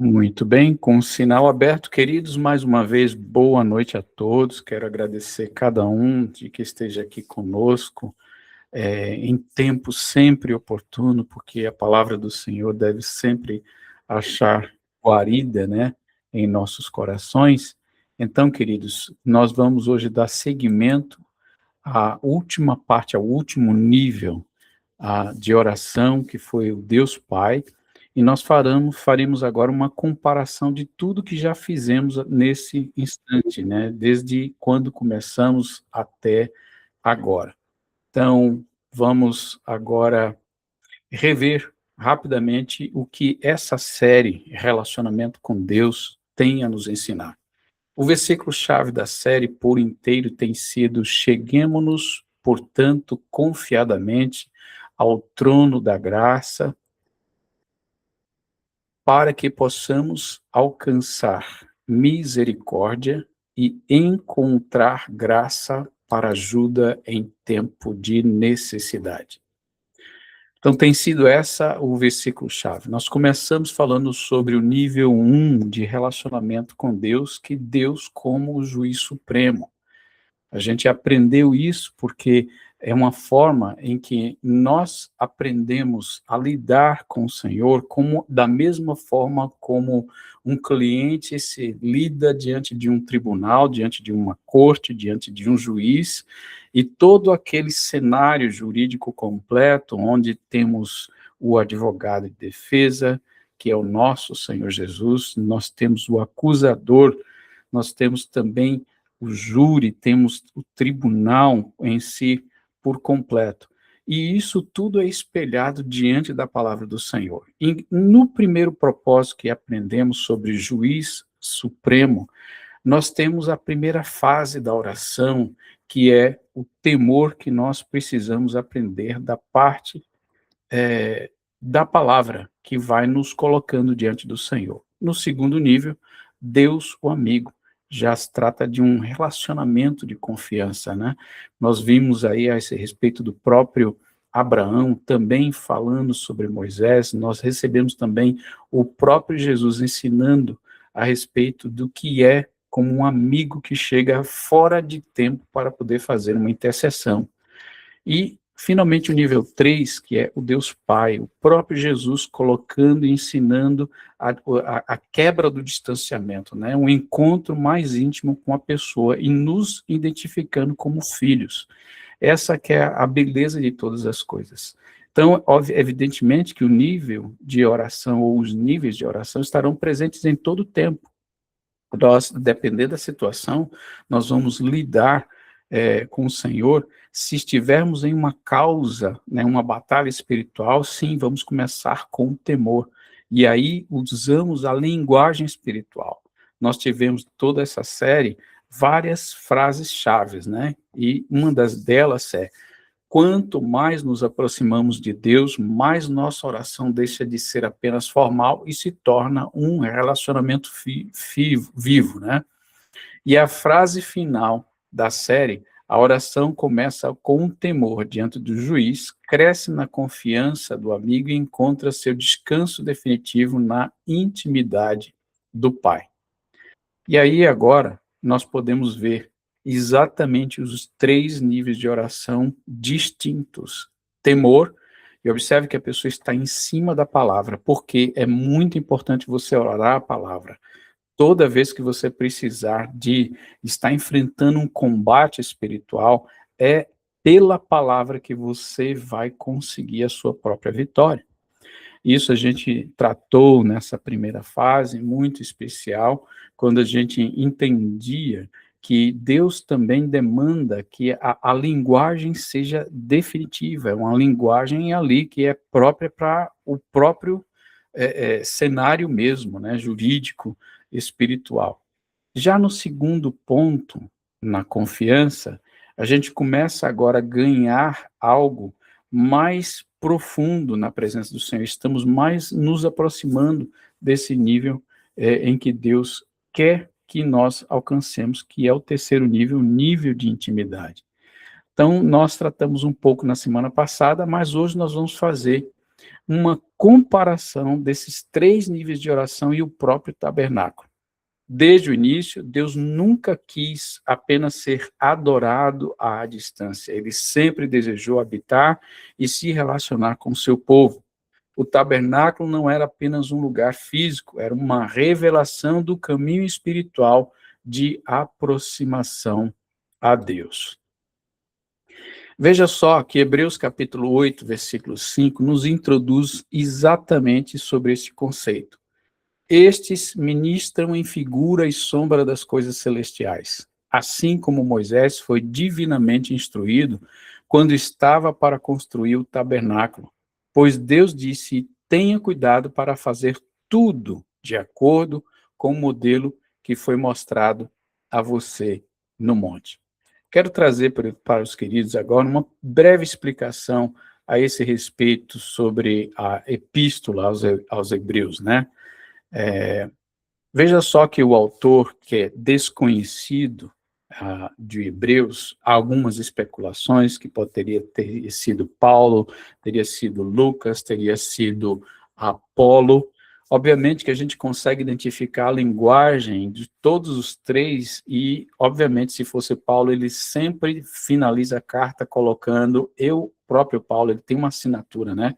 Muito bem, com o sinal aberto, queridos, mais uma vez, boa noite a todos. Quero agradecer cada um de que esteja aqui conosco, em tempo sempre oportuno, porque a palavra do Senhor deve sempre achar guarida, né, em nossos corações. Então, queridos, nós vamos hoje dar seguimento à última parte, ao último nível de oração, que foi o Deus Pai, e nós faremos agora uma comparação de tudo que já fizemos nesse instante, né? Desde quando começamos até agora. Então, vamos agora rever rapidamente o que essa série Relacionamento com Deus tem a nos ensinar. O versículo-chave da série por inteiro tem sido: cheguemo-nos, portanto, confiadamente ao trono da graça, para que possamos alcançar misericórdia e encontrar graça para ajuda em tempo de necessidade. Então, tem sido essa o versículo-chave. Nós começamos falando sobre o nível 1 de relacionamento com Deus, que Deus como o juiz supremo. A gente aprendeu isso porque é uma forma em que nós aprendemos a lidar com o Senhor como da mesma forma como um cliente se lida diante de um tribunal, diante de uma corte, diante de um juiz, e todo aquele cenário jurídico completo, onde temos o advogado de defesa, que é o nosso Senhor Jesus, nós temos o acusador, nós temos também o júri, temos o tribunal em si por completo. E isso tudo é espelhado diante da palavra do Senhor. E no primeiro propósito que aprendemos sobre juiz supremo, nós temos a primeira fase da oração, que é o temor que nós precisamos aprender da parte da palavra, que vai nos colocando diante do Senhor. No segundo nível, Deus, o amigo. Já se trata de um relacionamento de confiança, né? Nós vimos aí a esse respeito do próprio Abraão, também falando sobre Moisés, nós recebemos também o próprio Jesus ensinando a respeito do que é como um amigo que chega fora de tempo para poder fazer uma intercessão. E, finalmente, o nível 3, que é o Deus Pai, o próprio Jesus colocando e ensinando a quebra do distanciamento, né? Um encontro mais íntimo com a pessoa e nos identificando como filhos. Essa que é a beleza de todas as coisas. Então, evidentemente que o nível de oração ou os níveis de oração estarão presentes em todo o tempo. Nós, dependendo da situação, nós vamos lidar com o Senhor. Se estivermos em uma causa, né, uma batalha espiritual, sim, vamos começar com o temor. E aí usamos a linguagem espiritual. Nós tivemos toda essa série várias frases-chave, né? E uma das delas é: quanto mais nos aproximamos de Deus, mais nossa oração deixa de ser apenas formal e se torna um relacionamento vivo, né? E a frase final da série: a oração começa com um temor diante do juiz, cresce na confiança do amigo e encontra seu descanso definitivo na intimidade do Pai. E aí, agora, nós podemos ver exatamente os 3 níveis de oração distintos. Temor, e observe que a pessoa está em cima da palavra, porque é muito importante você orar a palavra. Toda vez que você precisar de estar enfrentando um combate espiritual, é pela palavra que você vai conseguir a sua própria vitória. Isso a gente tratou nessa primeira fase, muito especial, quando a gente entendia que Deus também demanda que a linguagem seja definitiva, é uma linguagem ali que é própria para o próprio cenário mesmo, né, jurídico, espiritual. Já no segundo ponto, na confiança, a gente começa agora a ganhar algo mais profundo na presença do Senhor. Estamos mais nos aproximando desse nível em que Deus quer que nós alcancemos, que é o terceiro nível, nível de intimidade. Então, nós tratamos um pouco na semana passada, mas hoje nós vamos fazer uma comparação desses 3 níveis de oração e o próprio tabernáculo. Desde o início, Deus nunca quis apenas ser adorado à distância. Ele sempre desejou habitar e se relacionar com o seu povo. O tabernáculo não era apenas um lugar físico, era uma revelação do caminho espiritual de aproximação a Deus. Veja só que Hebreus capítulo 8, versículo 5, nos introduz exatamente sobre esse conceito. Estes ministram em figura e sombra das coisas celestiais, assim como Moisés foi divinamente instruído quando estava para construir o tabernáculo. Pois Deus disse: tenha cuidado para fazer tudo de acordo com o modelo que foi mostrado a você no monte. Quero trazer para os queridos agora uma breve explicação a esse respeito sobre a epístola aos Hebreus, né? Veja só que o autor, que é desconhecido de Hebreus, há algumas especulações que poderia ter sido Paulo, teria sido Lucas, teria sido Apolo. Obviamente que a gente consegue identificar a linguagem de todos os 3 e, obviamente, se fosse Paulo, ele sempre finaliza a carta colocando, o próprio Paulo, ele tem uma assinatura, né?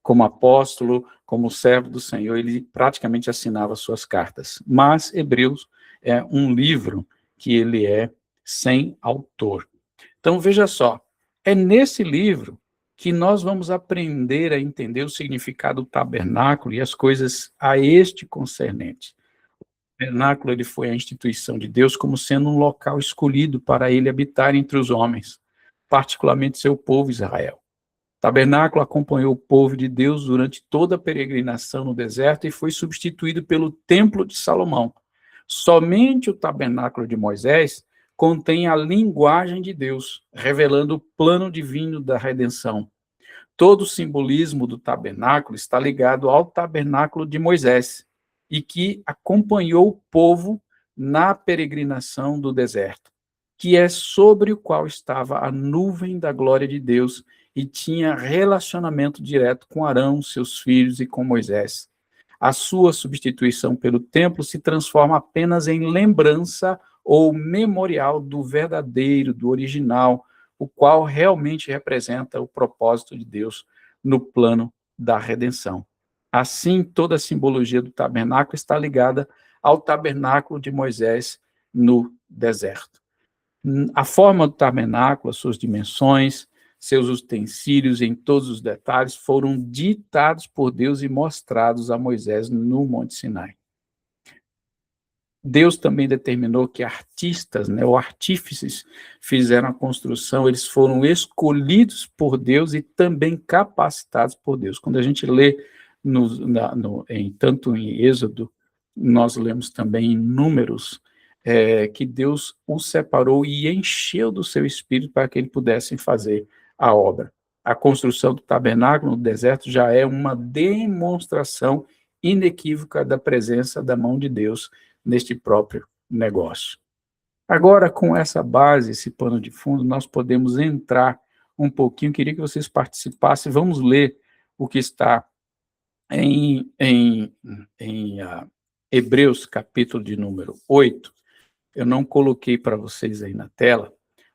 Como apóstolo, como servo do Senhor, ele praticamente assinava suas cartas. Mas Hebreus é um livro que ele é sem autor. Então, veja só, é nesse livro que nós vamos aprender a entender o significado do tabernáculo e as coisas a este concernente. O tabernáculo ele foi a instituição de Deus como sendo um local escolhido para ele habitar entre os homens, particularmente seu povo Israel. O tabernáculo acompanhou o povo de Deus durante toda a peregrinação no deserto e foi substituído pelo templo de Salomão. Somente o tabernáculo de Moisés contém a linguagem de Deus, revelando o plano divino da redenção. Todo o simbolismo do tabernáculo está ligado ao tabernáculo de Moisés e que acompanhou o povo na peregrinação do deserto, que é sobre o qual estava a nuvem da glória de Deus e tinha relacionamento direto com Arão, seus filhos e com Moisés. A sua substituição pelo templo se transforma apenas em lembrança ou memorial do verdadeiro, do original, o qual realmente representa o propósito de Deus no plano da redenção. Assim, toda a simbologia do tabernáculo está ligada ao tabernáculo de Moisés no deserto. A forma do tabernáculo, as suas dimensões, seus utensílios em todos os detalhes foram ditados por Deus e mostrados a Moisés no Monte Sinai. Deus também determinou que artistas, né, ou artífices fizeram a construção, eles foram escolhidos por Deus e também capacitados por Deus. Quando a gente lê tanto em Êxodo, nós lemos também em Números, que Deus os separou e encheu do seu espírito para que eles pudessem fazer a obra. A construção do tabernáculo no deserto já é uma demonstração inequívoca da presença da mão de Deus neste próprio negócio. Agora, com essa base, esse pano de fundo, nós podemos entrar um pouquinho, queria que vocês participassem, vamos ler o que está em Hebreus, capítulo de número 8, eu não coloquei para vocês aí na tela,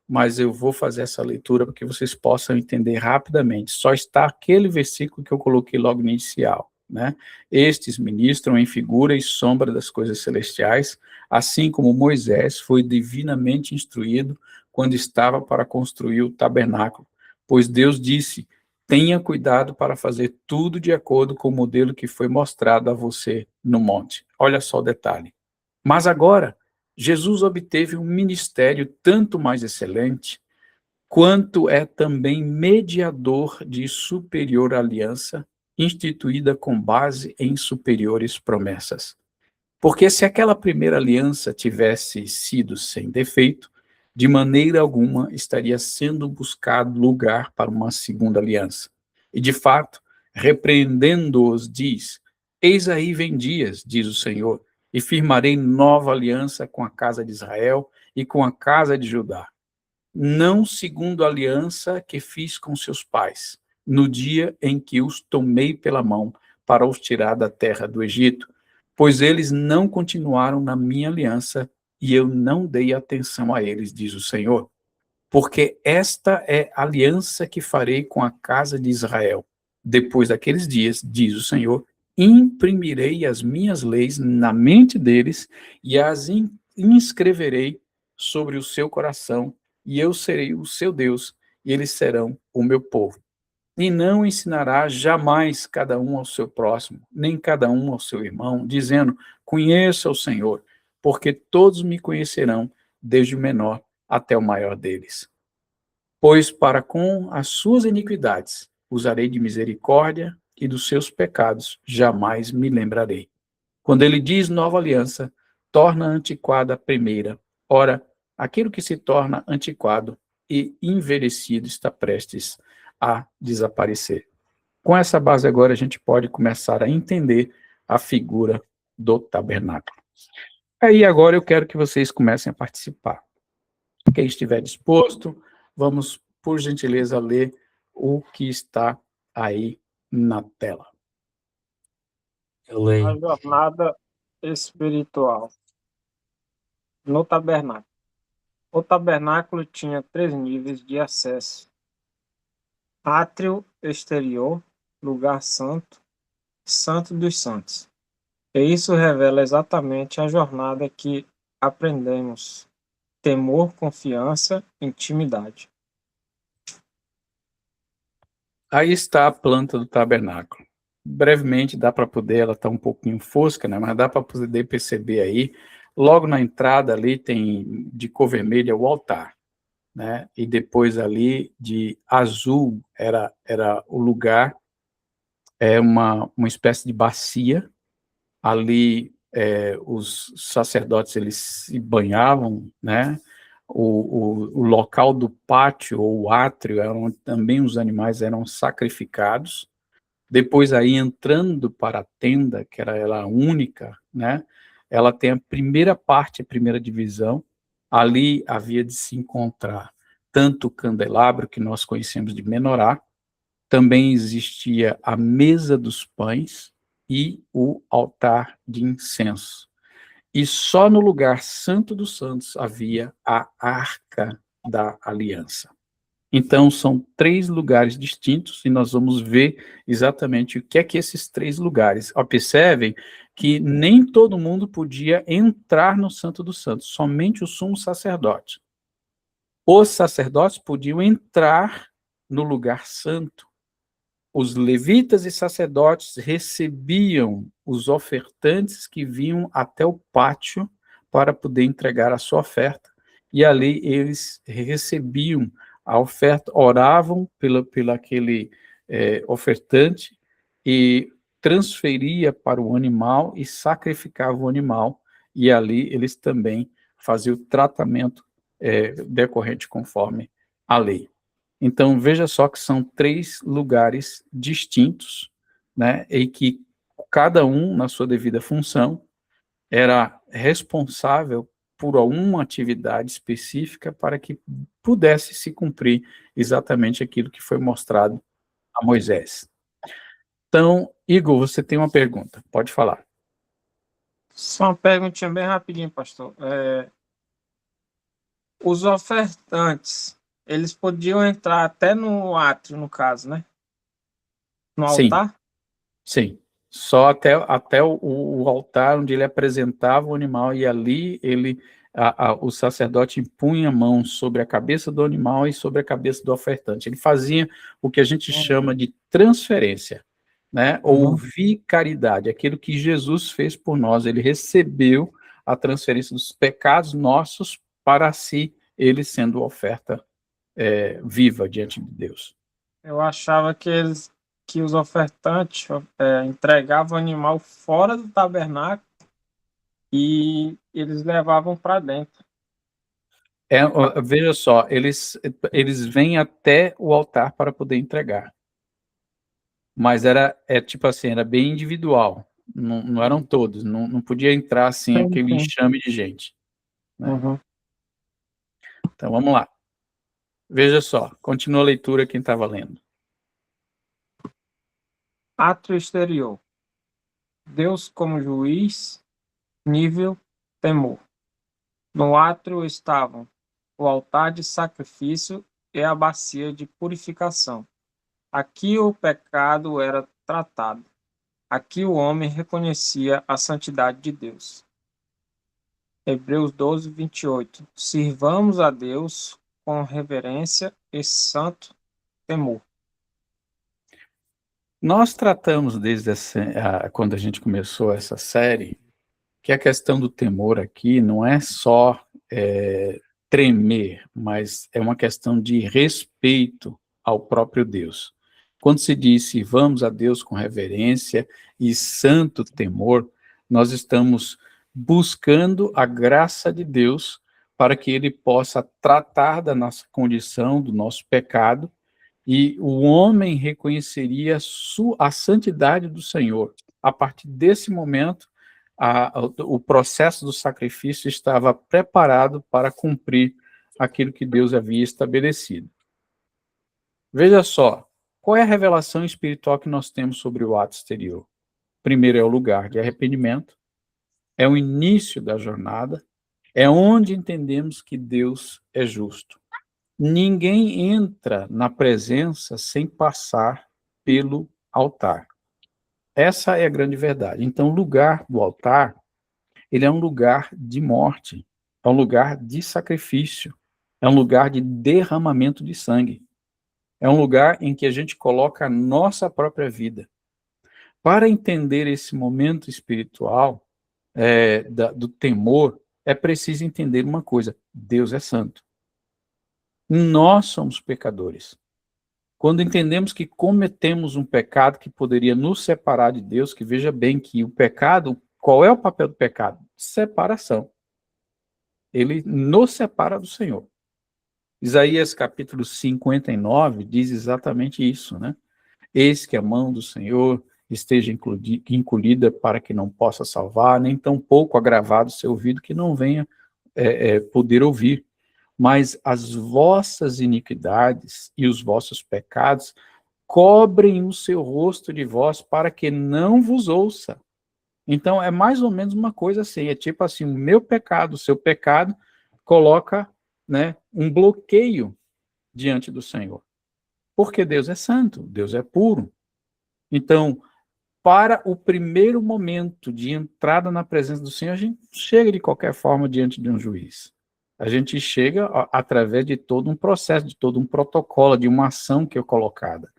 mas eu vou fazer essa leitura para que vocês possam entender rapidamente. Só está aquele versículo que eu coloquei logo no inicial, né? Estes ministram em figura e sombra das coisas celestiais, assim como Moisés foi divinamente instruído quando estava para construir o tabernáculo, pois Deus disse: tenha cuidado para fazer tudo de acordo com o modelo que foi mostrado a você no monte. Olha só o detalhe. Mas agora, Jesus obteve um ministério tanto mais excelente, quanto é também mediador de superior aliança, instituída com base em superiores promessas. Porque se aquela primeira aliança tivesse sido sem defeito, de maneira alguma estaria sendo buscado lugar para uma segunda aliança. E, de fato, repreendendo-os, diz: eis aí vem dias, diz o Senhor, e firmarei nova aliança com a casa de Israel e com a casa de Judá. Não segundo a aliança que fiz com seus pais, no dia em que os tomei pela mão para os tirar da terra do Egito, pois eles não continuaram na minha aliança e eu não dei atenção a eles, diz o Senhor. Porque esta é a aliança que farei com a casa de Israel. Depois daqueles dias, diz o Senhor, imprimirei as minhas leis na mente deles e as inscreverei sobre o seu coração, e eu serei o seu Deus, e eles serão o meu povo. E não ensinará jamais cada um ao seu próximo, nem cada um ao seu irmão, dizendo: conheça o Senhor, porque todos me conhecerão, desde o menor até o maior deles. Pois para com as suas iniquidades usarei de misericórdia, e dos seus pecados jamais me lembrarei. Quando ele diz nova aliança, torna antiquada a primeira. Ora, aquilo que se torna antiquado e envelhecido está prestes a desaparecer. Com essa base agora a gente pode começar a entender a figura do tabernáculo. Aí agora eu quero que vocês comecem a participar. Quem estiver disposto, vamos, por gentileza, ler o que está aí na tela. Eu A leio. jornada espiritual no tabernáculo. O tabernáculo tinha 3 níveis de acesso: átrio exterior, lugar santo, santo dos santos. E isso revela exatamente a jornada que aprendemos: temor, confiança, intimidade. Aí está a planta do tabernáculo. Brevemente dá para poder, ela está um pouquinho fosca, né? Mas dá para poder perceber aí. Logo na entrada ali tem de cor vermelha o altar, né? E depois ali de azul era o lugar, uma espécie de bacia. Ali os sacerdotes eles se banhavam, né? O local do pátio ou o átrio era onde também os animais eram sacrificados. Depois aí entrando para a tenda, que era ela única, né? Ela tem a primeira parte, a primeira divisão. Ali havia de se encontrar tanto o candelabro que nós conhecemos de menorá, também existia a mesa dos pães e o altar de incenso. E só no lugar santo dos santos havia a arca da aliança. Então, são 3 lugares distintos e nós vamos ver exatamente o que é que esses 3 lugares. Observem que nem todo mundo podia entrar no Santo dos Santos, somente o sumo sacerdote. Os sacerdotes podiam entrar no lugar santo. Os levitas e sacerdotes recebiam os ofertantes que vinham até o pátio para poder entregar a sua oferta. E ali eles recebiam a oferta, oravam pelo aquele ofertante e transferia para o animal e sacrificava o animal. E ali eles também faziam o tratamento decorrente conforme a lei. Então, veja só que são 3 lugares distintos, né, e que cada um, na sua devida função, era responsável por alguma atividade específica para que pudesse se cumprir exatamente aquilo que foi mostrado a Moisés. Então, Igor, você tem uma pergunta, pode falar. Só uma perguntinha bem rapidinho, pastor. Os ofertantes, eles podiam entrar até no átrio, no caso, né? No Sim, altar? sim. Só até o altar onde ele apresentava o animal, e ali o sacerdote impunha a mão sobre a cabeça do animal e sobre a cabeça do ofertante. Ele fazia o que a gente chama de transferência, né? Ou Uhum. vicariedade, aquilo que Jesus fez por nós. Ele recebeu a transferência dos pecados nossos para si, ele sendo oferta viva diante de Deus. Eu achava que os ofertantes entregavam o animal fora do tabernáculo e eles levavam para dentro. Veja só, eles vêm até o altar para poder entregar, mas tipo assim, era bem individual, não eram todos, não podia entrar assim Sim, aquele sim. enxame de gente, né? Uhum. Então vamos lá, veja só, continua a leitura quem estava lendo. Átrio exterior. Deus como juiz, nível, temor. No átrio estavam o altar de sacrifício e a bacia de purificação. Aqui o pecado era tratado. Aqui o homem reconhecia a santidade de Deus. Hebreus 12, 28. Sirvamos a Deus com reverência e santo temor. Nós tratamos quando a gente começou essa série, que a questão do temor aqui não é só tremer, mas é uma questão de respeito ao próprio Deus. Quando se diz vamos a Deus com reverência e santo temor, nós estamos buscando a graça de Deus para que Ele possa tratar da nossa condição, do nosso pecado, e o homem reconheceria a santidade do Senhor. A partir desse momento, o processo do sacrifício estava preparado para cumprir aquilo que Deus havia estabelecido. Veja só, qual é a revelação espiritual que nós temos sobre o ato exterior? Primeiro é o lugar de arrependimento, é o início da jornada, é onde entendemos que Deus é justo. Ninguém entra na presença sem passar pelo altar. Essa é a grande verdade. Então, o lugar do altar, ele é um lugar de morte, é um lugar de sacrifício, é um lugar de derramamento de sangue. É um lugar em que a gente coloca a nossa própria vida. Para entender esse momento espiritual do temor, é preciso entender uma coisa: Deus é santo. Nós somos pecadores. Quando entendemos que cometemos um pecado que poderia nos separar de Deus, que veja bem que o pecado, qual é o papel do pecado? Separação. Ele nos separa do Senhor. Isaías capítulo 59 diz exatamente isso, né? Eis que a mão do Senhor esteja encolhida para que não possa salvar, nem tampouco agravado o seu ouvido que não venha poder ouvir. Mas as vossas iniquidades e os vossos pecados cobrem o seu rosto de vós para que não vos ouça. Então, é mais ou menos uma coisa assim, é tipo assim, o meu pecado, o seu pecado, coloca, né, um bloqueio diante do Senhor. Porque Deus é santo, Deus é puro. Então, para o primeiro momento de entrada na presença do Senhor, a gente chega de qualquer forma diante de um juiz. A gente chega através de todo um processo, de todo um protocolo, de uma ação que é colocada.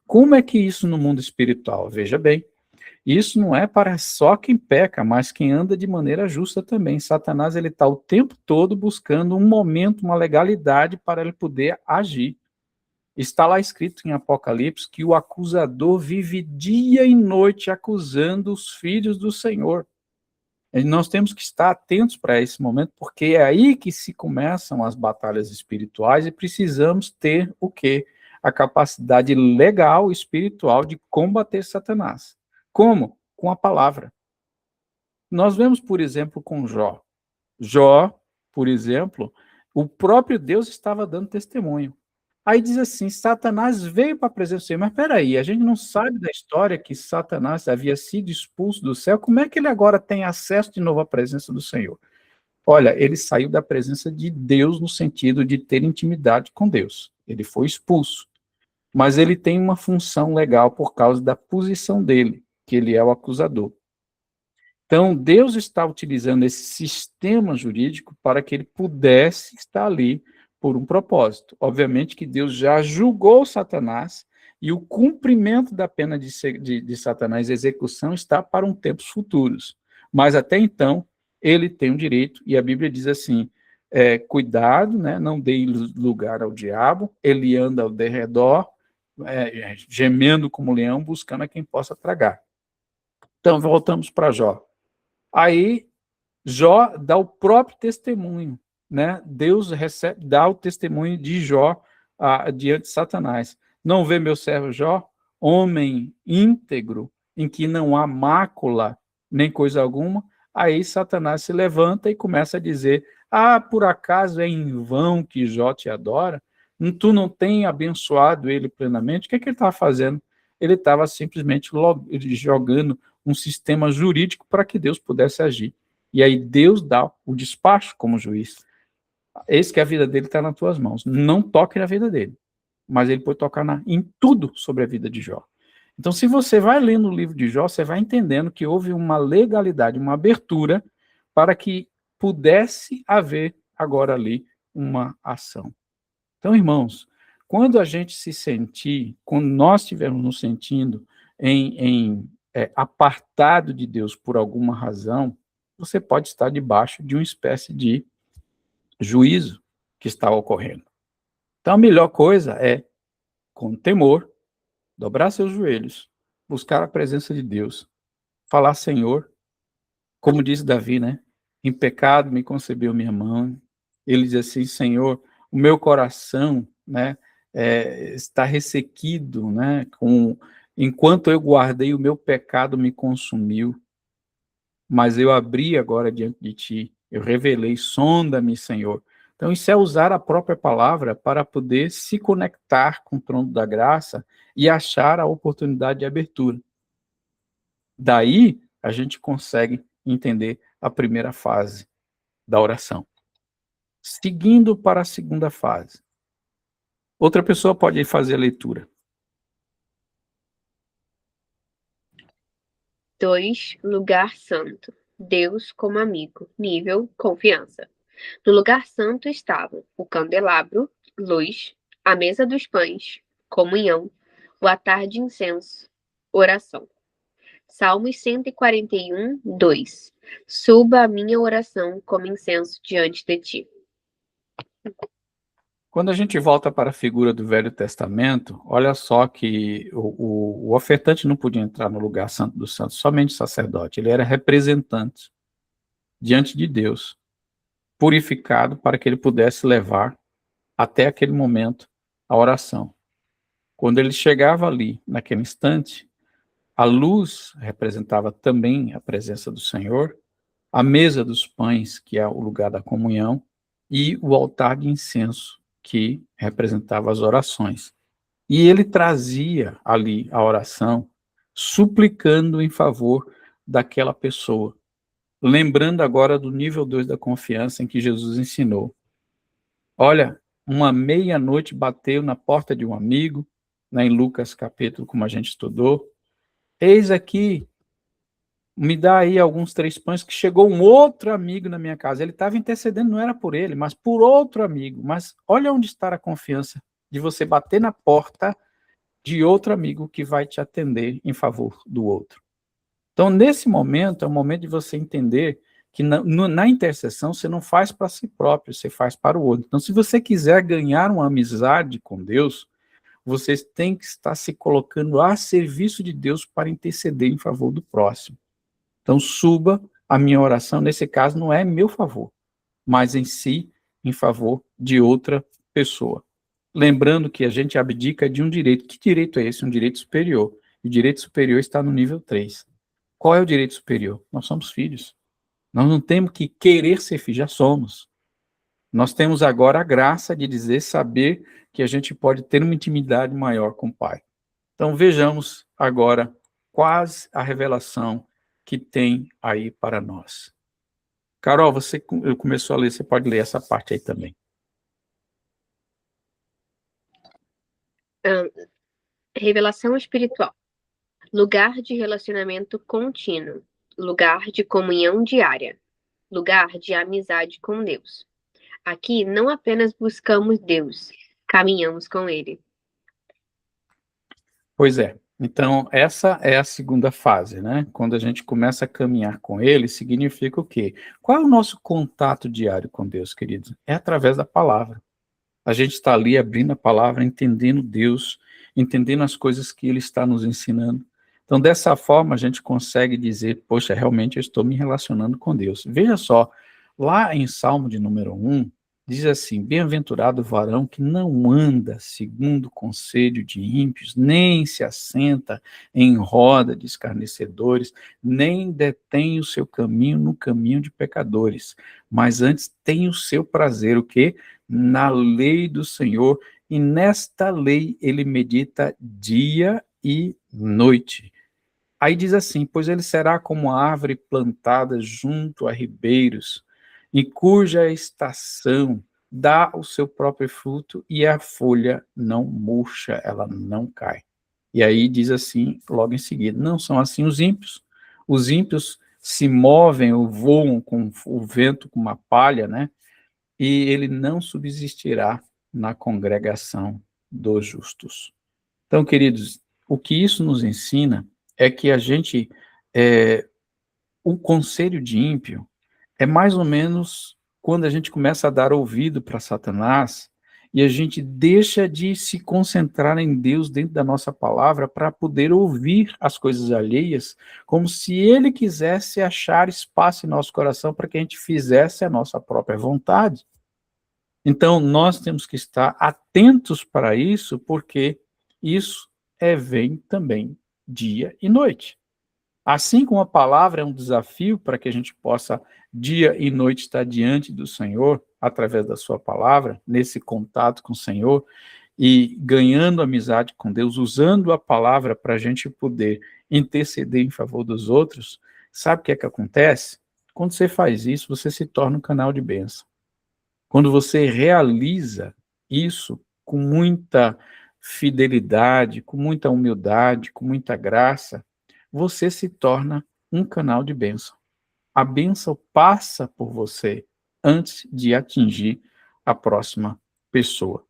Como é que isso no mundo espiritual? Veja bem, isso não é para só quem peca, mas quem anda de maneira justa também. Satanás, ele está o tempo todo buscando um momento, uma legalidade para ele poder agir. Está lá escrito em Apocalipse que o acusador vive dia e noite acusando os filhos do Senhor. E nós temos que estar atentos para esse momento, porque é aí que se começam as batalhas espirituais e precisamos ter o quê? A capacidade legal, espiritual de combater Satanás. Como? Com a palavra. Nós vemos, por exemplo, com Jó. Jó, por exemplo, o próprio Deus estava dando testemunho. Aí diz assim, Satanás veio para a presença do Senhor, mas peraí, a gente não sabe da história que Satanás havia sido expulso do céu, como é que ele agora tem acesso de novo à presença do Senhor? Olha, ele saiu da presença de Deus no sentido de ter intimidade com Deus, ele foi expulso, mas ele tem uma função legal por causa da posição dele, que ele é o acusador. Então, Deus está utilizando esse sistema jurídico para que ele pudesse estar ali por um propósito. Obviamente que Deus já julgou Satanás e o cumprimento da pena de Satanás, a execução, está para um tempos futuros. Mas até então, ele tem um direito, e a Bíblia diz assim, cuidado, né, não dê lugar ao diabo, ele anda ao derredor, gemendo como leão, buscando a quem possa tragar. Então, voltamos para Jó. Aí, Jó dá o próprio testemunho, né? Deus dá o testemunho de Jó diante de Satanás. Não vê meu servo Jó, homem íntegro, em que não há mácula, nem coisa alguma? Aí Satanás se levanta e começa a dizer, por acaso é em vão que Jó te adora? Tu não tem abençoado ele plenamente? O que é que ele está fazendo? ele estava simplesmente jogando um sistema jurídico para que Deus pudesse agir. E aí Deus dá o despacho como juiz. Eis que a vida dele está nas tuas mãos. Não toque na vida dele, mas ele pode tocar em tudo sobre a vida de Jó. Então, se você vai lendo o livro de Jó, você vai entendendo que houve uma legalidade, uma abertura para que pudesse haver agora ali uma ação. Então, irmãos, quando a gente se sentir, quando nós estivermos nos sentindo apartado de Deus por alguma razão, você pode estar debaixo de uma espécie de juízo que está ocorrendo. Então, a melhor coisa é, com temor, dobrar seus joelhos, buscar a presença de Deus, falar, Senhor, como diz Davi, né? Em pecado me concebeu minha mãe. Ele diz assim, Senhor, o meu coração, né, está ressequido, né? Enquanto eu guardei o meu pecado me consumiu, mas eu abri agora diante de ti, eu revelei, sonda-me, Senhor. Então, isso é usar a própria palavra para poder se conectar com o trono da graça e achar a oportunidade de abertura. Daí, a gente consegue entender a primeira fase da oração. Seguindo para a segunda fase. Outra pessoa pode fazer a leitura. 2. Lugar santo. Deus como amigo. Nível confiança. No lugar santo estavam o candelabro, luz, a mesa dos pães, comunhão, o altar de incenso, oração. Salmos 141, 2. Suba a minha oração como incenso diante de ti. Quando a gente volta para a figura do Velho Testamento, olha só que o ofertante não podia entrar no lugar santo dos santos, somente o sacerdote. Ele era representante diante de Deus, purificado para que ele pudesse levar até aquele momento a oração. Quando ele chegava ali, naquele instante, a luz representava também a presença do Senhor, a mesa dos pães, que é o lugar da comunhão, e o altar de incenso, que representava as orações. E ele trazia ali a oração, suplicando em favor daquela pessoa. Lembrando agora do nível 2 da confiança em que Jesus ensinou. Olha, uma meia-noite bateu na porta de um amigo, né, em Lucas capítulo, como a gente estudou. Eis aqui, me dá aí alguns 3 pães, que chegou um outro amigo na minha casa. Ele estava intercedendo, não era por ele, mas por outro amigo. Mas olha onde está a confiança de você bater na porta de outro amigo que vai te atender em favor do outro. Então, nesse momento, é o momento de você entender que na intercessão você não faz para si próprio, você faz para o outro. Então, se você quiser ganhar uma amizade com Deus, você tem que estar se colocando a serviço de Deus para interceder em favor do próximo. Então, suba a minha oração, nesse caso, não é em meu favor, mas em si, em favor de outra pessoa. Lembrando que a gente abdica de um direito. Que direito é esse? Um direito superior. O direito superior está no nível 3. Qual é o direito superior? Nós somos filhos. Nós não temos que querer ser filhos, já somos. Nós temos agora a graça de dizer, saber que a gente pode ter uma intimidade maior com o Pai. Então, vejamos agora quase a revelação que tem aí para nós. Carol, você começou a ler, você pode ler essa parte aí também. Revelação espiritual. Lugar de relacionamento contínuo. Lugar de comunhão diária. Lugar de amizade com Deus. Aqui não apenas buscamos Deus, caminhamos com Ele. Pois é. Então, essa é a segunda fase, né? Quando a gente começa a caminhar com Ele, significa o quê? Qual é o nosso contato diário com Deus, queridos? É através da palavra. A gente está ali abrindo a palavra, entendendo Deus, entendendo as coisas que Ele está nos ensinando. Então, dessa forma, a gente consegue dizer, poxa, realmente eu estou me relacionando com Deus. Veja só, lá em Salmo de número 1, diz assim, bem-aventurado o varão que não anda segundo o conselho de ímpios, nem se assenta em roda de escarnecedores, nem detém o seu caminho no caminho de pecadores, mas antes tem o seu prazer, o quê? Na lei do Senhor, e nesta lei ele medita dia e noite. Aí diz assim, pois ele será como a árvore plantada junto a ribeiros, em cuja estação dá o seu próprio fruto e a folha não murcha, ela não cai. E aí diz assim, logo em seguida, não são assim os ímpios se movem ou voam com o vento, com uma palha, né? E ele não subsistirá na congregação dos justos. Então, queridos, o que isso nos ensina é que o conselho de ímpio é mais ou menos quando a gente começa a dar ouvido para Satanás e a gente deixa de se concentrar em Deus dentro da nossa palavra para poder ouvir as coisas alheias, como se ele quisesse achar espaço em nosso coração para que a gente fizesse a nossa própria vontade. Então, nós temos que estar atentos para isso, porque isso vem também dia e noite. Assim como a palavra é um desafio para que a gente possa, dia e noite, estar diante do Senhor, através da sua palavra, nesse contato com o Senhor, e ganhando amizade com Deus, usando a palavra para a gente poder interceder em favor dos outros, sabe o que é que acontece? Quando você faz isso, você se torna um canal de bênção. Quando você realiza isso com muita fidelidade, com muita humildade, com muita graça, você se torna um canal de bênção. A bênção passa por você antes de atingir a próxima pessoa.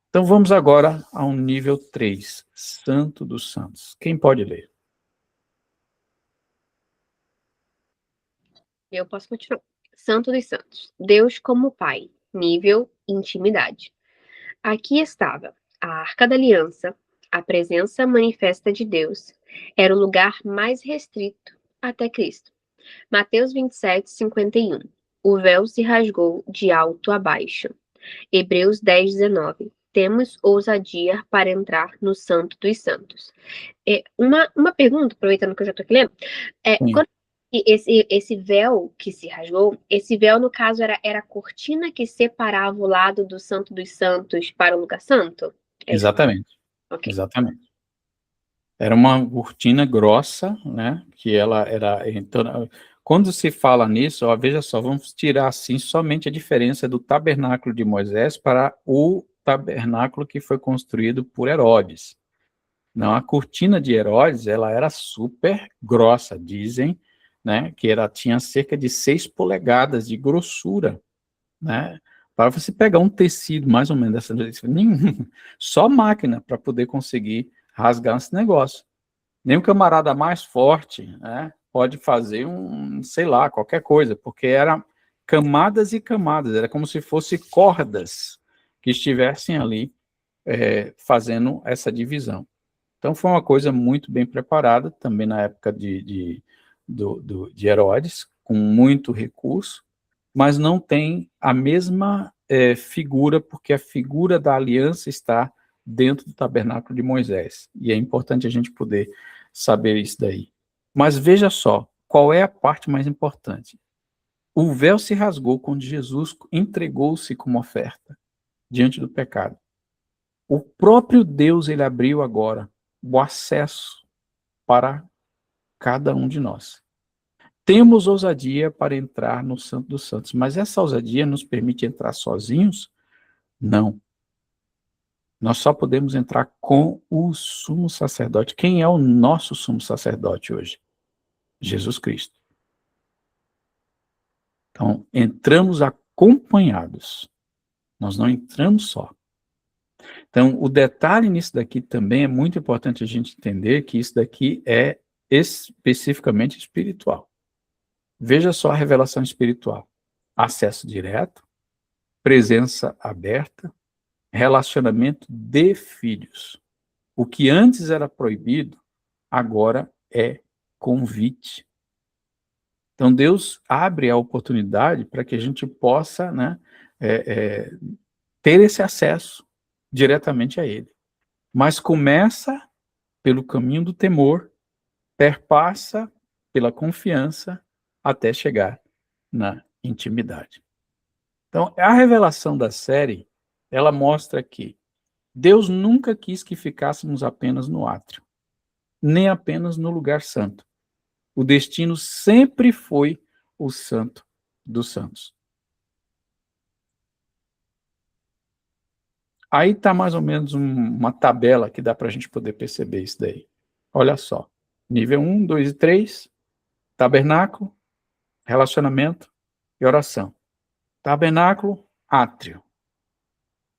Então vamos agora ao nível 3, Santo dos Santos. Quem pode ler? Eu posso continuar. Santo dos Santos. Deus como Pai. Nível intimidade. Aqui estava a Arca da Aliança, a presença manifesta de Deus. Era o lugar mais restrito até Cristo. Mateus 27, 51. O véu se rasgou de alto a baixo. Hebreus 10, 19. Temos ousadia para entrar no Santo dos Santos. Uma pergunta, aproveitando que eu já estou aqui lendo. Quando esse véu que se rasgou, esse véu, no caso, era a cortina que separava o lado do Santo dos Santos para o lugar santo? Exatamente. Ok. Exatamente. Era uma cortina grossa, né? Que ela era. Então, quando se fala nisso, ó, veja só, vamos tirar assim somente a diferença do tabernáculo de Moisés para o tabernáculo que foi construído por Herodes. Não, a cortina de Herodes, ela era super grossa, dizem, né? Que ela tinha cerca de 6 polegadas de grossura, né? Para você pegar um tecido mais ou menos dessa, só máquina para poder conseguir rasgar esse negócio. Nem o camarada mais forte, né, pode fazer sei lá, qualquer coisa, porque era camadas e camadas, era como se fosse cordas que estivessem ali fazendo essa divisão. Então foi uma coisa muito bem preparada, também na época de Herodes, com muito recurso, mas não tem a mesma figura, porque a figura da aliança está dentro do tabernáculo de Moisés. E é importante a gente poder saber isso daí. Mas veja só, qual é a parte mais importante? O véu se rasgou quando Jesus entregou-se como oferta diante do pecado. O próprio Deus, ele abriu agora o acesso para cada um de nós. Temos ousadia para entrar no Santo dos Santos, mas essa ousadia nos permite entrar sozinhos? Não. Nós só podemos entrar com o sumo sacerdote. Quem é o nosso sumo sacerdote hoje? Jesus Cristo. Então, entramos acompanhados. Nós não entramos só. Então, o detalhe nisso daqui também é muito importante a gente entender que isso daqui é especificamente espiritual. Veja só a revelação espiritual. Acesso direto, presença aberta, relacionamento de filhos. O que antes era proibido, agora é convite. Então, Deus abre a oportunidade para que a gente possa, né, ter esse acesso diretamente a Ele. Mas começa pelo caminho do temor, perpassa pela confiança, até chegar na intimidade. Então, a revelação da série, ela mostra que Deus nunca quis que ficássemos apenas no átrio, nem apenas no lugar santo. O destino sempre foi o Santo dos Santos. Aí está mais ou menos uma tabela que dá para a gente poder perceber isso daí. Olha só. Nível 1, 2 e 3, tabernáculo, relacionamento e oração. Tabernáculo, átrio.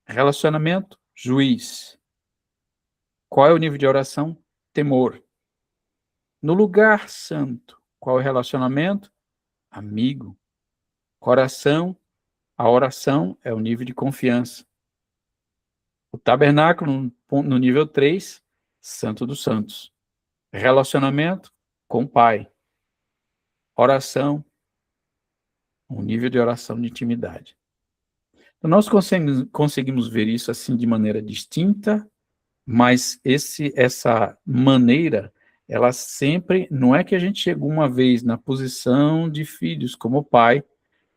Relacionamento, juiz. Qual é o nível de oração? Temor. No lugar santo, qual é o relacionamento? Amigo. Coração, a oração é o nível de confiança. O tabernáculo, no nível 3, Santo dos Santos. Relacionamento com o Pai. Oração, um nível de oração de intimidade. Então, nós conseguimos ver isso assim de maneira distinta, mas essa maneira, ela sempre, não é que a gente chegou uma vez na posição de filhos como pai,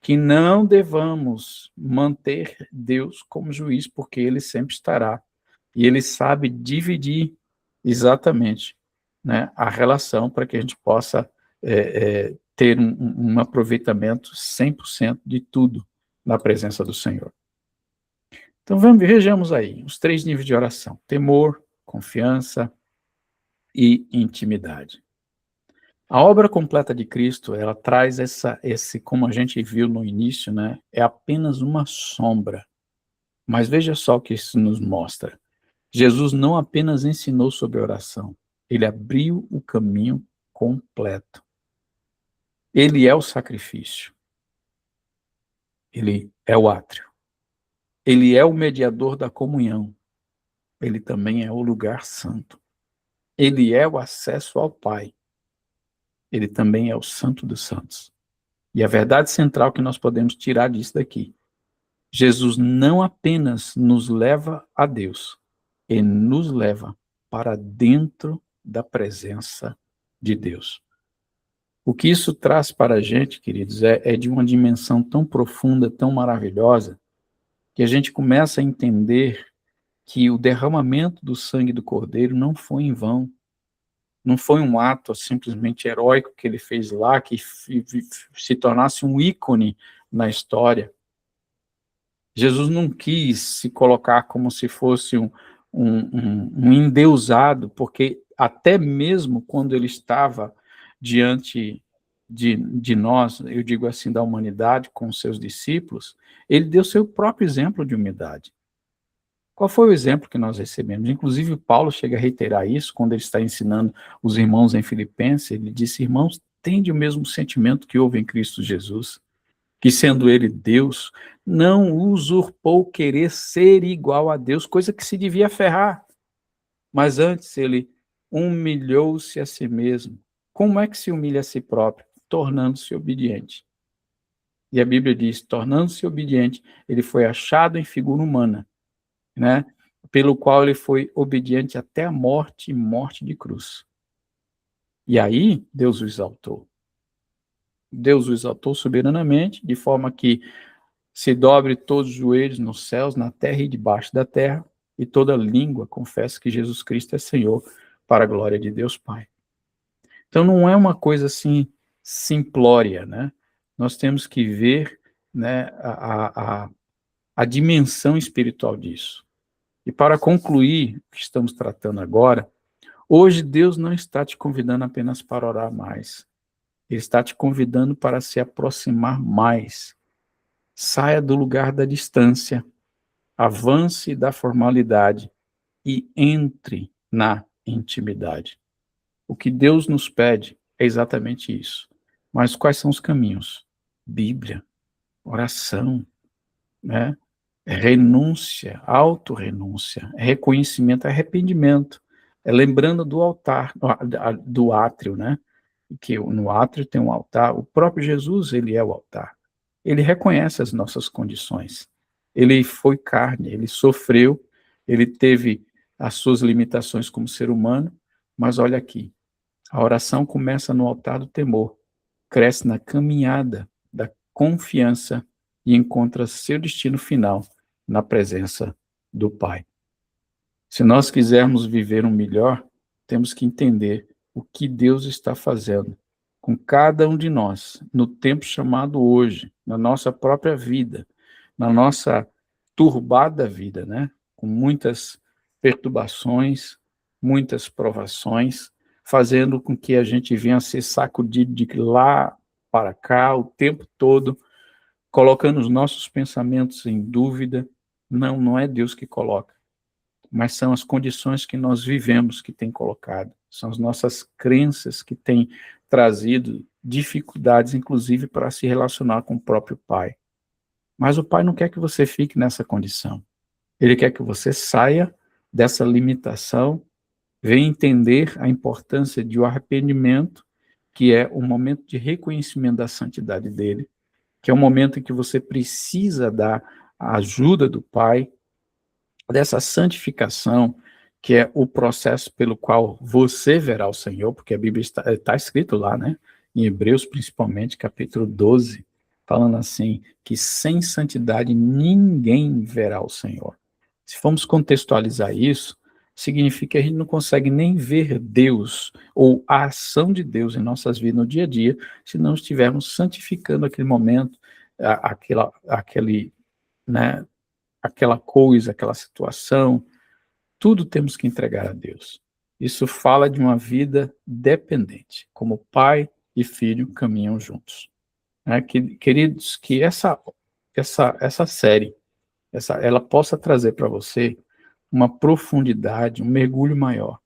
que não devamos manter Deus como juiz, porque ele sempre estará. E ele sabe dividir exatamente, né, a relação para que a gente possa ter um aproveitamento 100% de tudo na presença do Senhor. Então vejamos aí os 3 níveis de oração: temor, confiança e intimidade. A obra completa de Cristo, ela traz esse, como a gente viu no início, né, é apenas uma sombra. Mas veja só o que isso nos mostra. Jesus não apenas ensinou sobre oração, ele abriu o caminho completo. Ele é o sacrifício. Ele é o átrio. Ele é o mediador da comunhão. Ele também é o lugar santo. Ele é o acesso ao Pai. Ele também é o Santo dos Santos. E a verdade central que nós podemos tirar disso daqui: Jesus não apenas nos leva a Deus, ele nos leva para dentro da presença de Deus. O que isso traz para a gente, queridos, é de uma dimensão tão profunda, tão maravilhosa, que a gente começa a entender que o derramamento do sangue do Cordeiro não foi em vão. Não foi um ato simplesmente heróico que ele fez lá, que se tornasse um ícone na história. Jesus não quis se colocar como se fosse um endeusado, porque até mesmo quando ele estava diante de nós, eu digo assim, da humanidade, com seus discípulos, ele deu seu próprio exemplo de humildade. Qual foi o exemplo que nós recebemos? Inclusive, Paulo chega a reiterar isso quando ele está ensinando os irmãos em Filipenses. Ele disse: irmãos, tende o mesmo sentimento que houve em Cristo Jesus, que sendo ele Deus, não usurpou querer ser igual a Deus, coisa que se devia ferrar. Mas antes ele humilhou-se a si mesmo. Como é que se humilha a si próprio? Tornando-se obediente. E a Bíblia diz: tornando-se obediente, ele foi achado em figura humana, né? Pelo qual ele foi obediente até a morte e morte de cruz. E aí, Deus o exaltou. Deus o exaltou soberanamente, de forma que se dobre todos os joelhos nos céus, na terra e debaixo da terra, e toda língua confesse que Jesus Cristo é Senhor, para a glória de Deus Pai. Então não é uma coisa assim simplória, né? Nós temos que ver, né, a dimensão espiritual disso. E para concluir o que estamos tratando agora, hoje Deus não está te convidando apenas para orar mais. Ele está te convidando para se aproximar mais. Saia do lugar da distância, avance da formalidade e entre na intimidade. O que Deus nos pede é exatamente isso. Mas quais são os caminhos? Bíblia, oração, né? Renúncia, autorrenúncia, reconhecimento, arrependimento, lembrando do altar, do átrio, né? Que no átrio tem um altar, o próprio Jesus, ele é o altar. Ele reconhece as nossas condições. Ele foi carne, ele sofreu, ele teve as suas limitações como ser humano, mas olha aqui, a oração começa no altar do temor, cresce na caminhada da confiança e encontra seu destino final na presença do Pai. Se nós quisermos viver um melhor, temos que entender o que Deus está fazendo com cada um de nós, no tempo chamado hoje, na nossa própria vida, na nossa turbada vida, né? Com muitas perturbações, muitas provações, fazendo com que a gente venha a ser sacudido de lá para cá o tempo todo, colocando os nossos pensamentos em dúvida. Não, não é Deus que coloca, mas são as condições que nós vivemos que tem colocado, são as nossas crenças que têm trazido dificuldades, inclusive, para se relacionar com o próprio Pai. Mas o Pai não quer que você fique nessa condição. Ele quer que você saia dessa limitação, venha entender a importância de um arrependimento, que é um momento de reconhecimento da santidade dele, que é um momento em que você precisa da ajuda do Pai, dessa santificação, que é o processo pelo qual você verá o Senhor, porque a Bíblia está escrito lá, né? Em Hebreus, principalmente, capítulo 12, falando assim, que sem santidade ninguém verá o Senhor. Se formos contextualizar isso, significa que a gente não consegue nem ver Deus, ou a ação de Deus em nossas vidas no dia a dia, se não estivermos santificando aquele momento, né, aquela coisa, aquela situação, tudo temos que entregar a Deus. Isso fala de uma vida dependente, como pai e filho caminham juntos. Queridos, que essa série, ela possa trazer para você uma profundidade, um mergulho maior.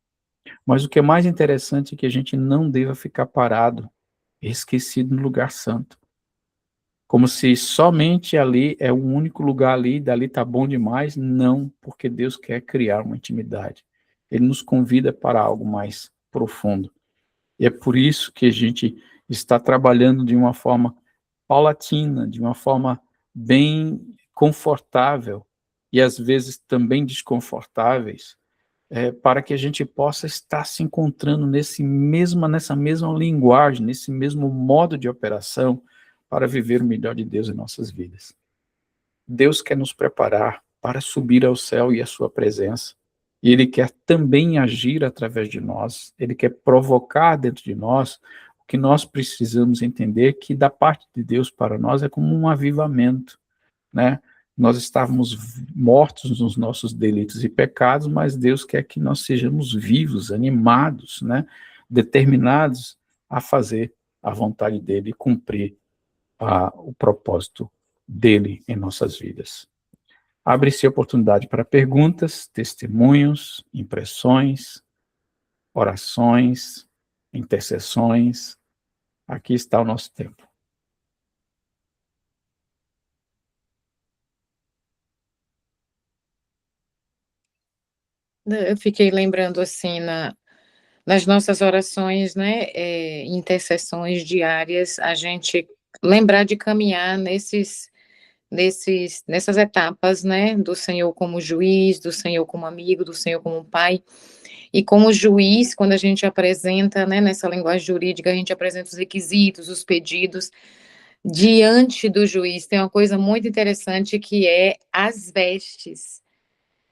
Mas o que é mais interessante é que a gente não deva ficar parado, esquecido no lugar santo. Como se somente ali é o único lugar ali, dali está bom demais. Não, porque Deus quer criar uma intimidade. Ele nos convida para algo mais profundo. E é por isso que a gente está trabalhando de uma forma paulatina, de uma forma bem confortável, e às vezes também desconfortáveis, para que a gente possa estar se encontrando nessa mesma linguagem, nesse mesmo modo de operação, para viver o melhor de Deus em nossas vidas. Deus quer nos preparar para subir ao céu e à sua presença, e Ele quer também agir através de nós, Ele quer provocar dentro de nós o que nós precisamos entender, que da parte de Deus para nós é como um avivamento, né? Nós estávamos mortos nos nossos delitos e pecados, mas Deus quer que nós sejamos vivos, animados, né? Determinados a fazer a vontade dEle e cumprir o propósito dEle em nossas vidas. Abre-se a oportunidade para perguntas, testemunhos, impressões, orações, intercessões. Aqui está o nosso tempo. Eu fiquei lembrando assim nas nossas orações, né, intercessões diárias, a gente lembrar de caminhar nessas etapas, né, do Senhor como juiz, do Senhor como amigo, do Senhor como pai. E como juiz, quando a gente apresenta, né, nessa linguagem jurídica, a gente apresenta os requisitos, os pedidos, diante do juiz, tem uma coisa muito interessante que é as vestes.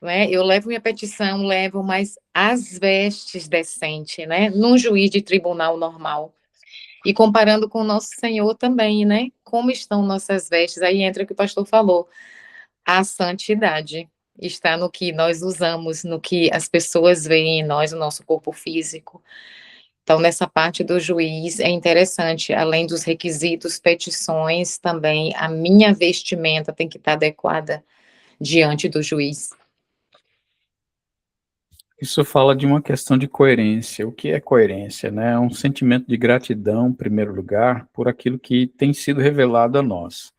Né? Eu levo minha petição, mas as vestes decentes, né? Num juiz de tribunal normal. E comparando com o nosso Senhor também, né? Como estão nossas vestes? Aí entra o que o pastor falou. A santidade está no que nós usamos, no que as pessoas veem em nós, o nosso corpo físico. Então, nessa parte do juiz, é interessante, além dos requisitos, petições, também a minha vestimenta tem que estar adequada diante do juiz. Isso fala de uma questão de coerência. O que é coerência, né? É um sentimento de gratidão, em primeiro lugar, por aquilo que tem sido revelado a nós.